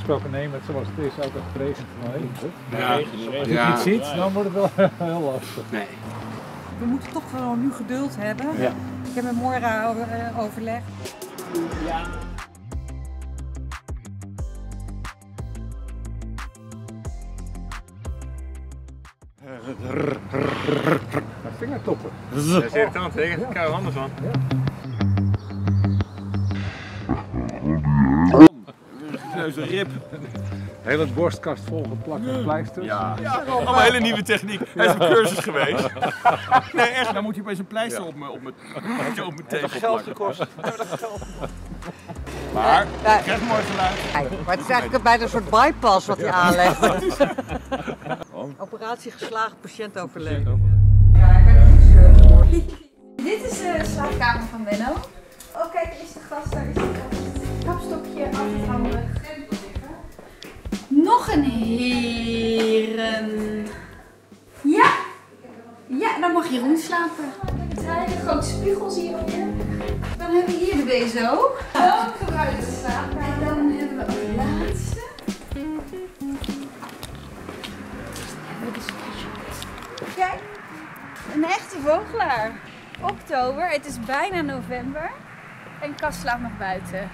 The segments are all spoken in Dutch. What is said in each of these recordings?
gesproken nemen het zoals het is, ook als het regent van Ja. Als je het niet ziet, dan wordt het wel heel lastig. Nee. We moeten toch wel nu geduld hebben. Ja. Ik heb met Moira overlegd. Ja. Vingertoppen. Dat is irritant, hè? Ik krijg er anders van. Neus een rib. Hele borstkast volgeplakt met pleisters. Ja, allemaal hele nieuwe techniek. Hij is op cursus geweest. Nee, echt. Dan moet hij opeens een pleister op mijn tegel Geld plakken. gekost. Maar, ik krijg mooi geluid. Maar het is eigenlijk bijna een soort bypass wat hij aanlegt. Operatie geslaagd, patiënt overleden. Ja, ik ben niet Dit is de slaapkamer van Benno. Oh kijk, is de gast, daar is de gast. Kapstokje, altijd handig. Nog een heren. Ja! Ja, dan mag Jeroen slapen. Het zijn hele grote spiegels hier ook. Dan hebben we hier de BSO. Dan gebruiken we de slaapkamer. En dan hebben we als laatste. Kijk, een echte vogelaar. Oktober, het is bijna november. En Cas slaapt nog buiten.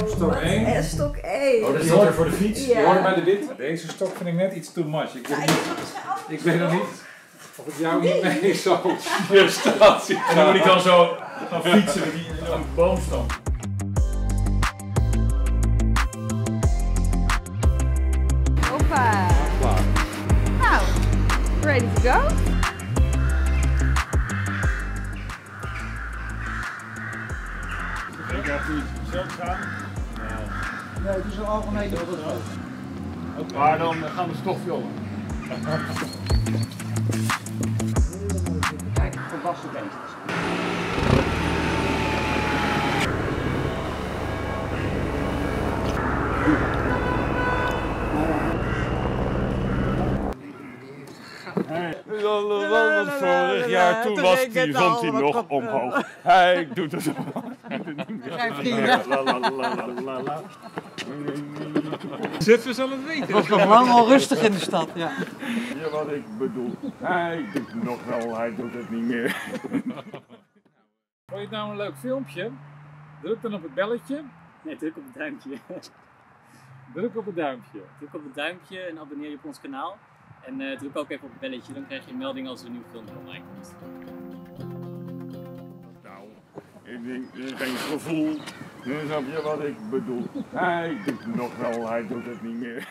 Stok 1. Stok 1. Oh, dat is weer voor de fiets. Ja. Je hoort bij de wit. Deze stok vind ik net iets too much. Ik weet nog niet of het jou niet mee zo staat. En dan moet ik dan zo gaan fietsen met die enorme boomstam. Hoppa. Nou, ready to go? Ik heb niet zelf gaan. Nee, het is een algemene Maar dan gaan we toch filmen. Kijk, volwassen beestjes. Want vorig jaar toen zond hij nog omhoog. Hij doet het Zijn vrienden. Zutphens zal het weten. Het was nog lang al rustig in de stad, ja. Ja, wat ik bedoel. Hij doet het nog wel, hij doet het niet meer. Vond je het nou een leuk filmpje? Druk dan op het belletje. Nee, druk op het duimpje. Druk op het duimpje. Druk op het duimpje en abonneer je op ons kanaal. En druk ook even op het belletje, dan krijg je een melding als er een nieuwe film online komt. Nou, ik denk, dit is geen gevoel. Nu snap je wat ik bedoel. Hij doet het nog wel, hij doet het niet meer.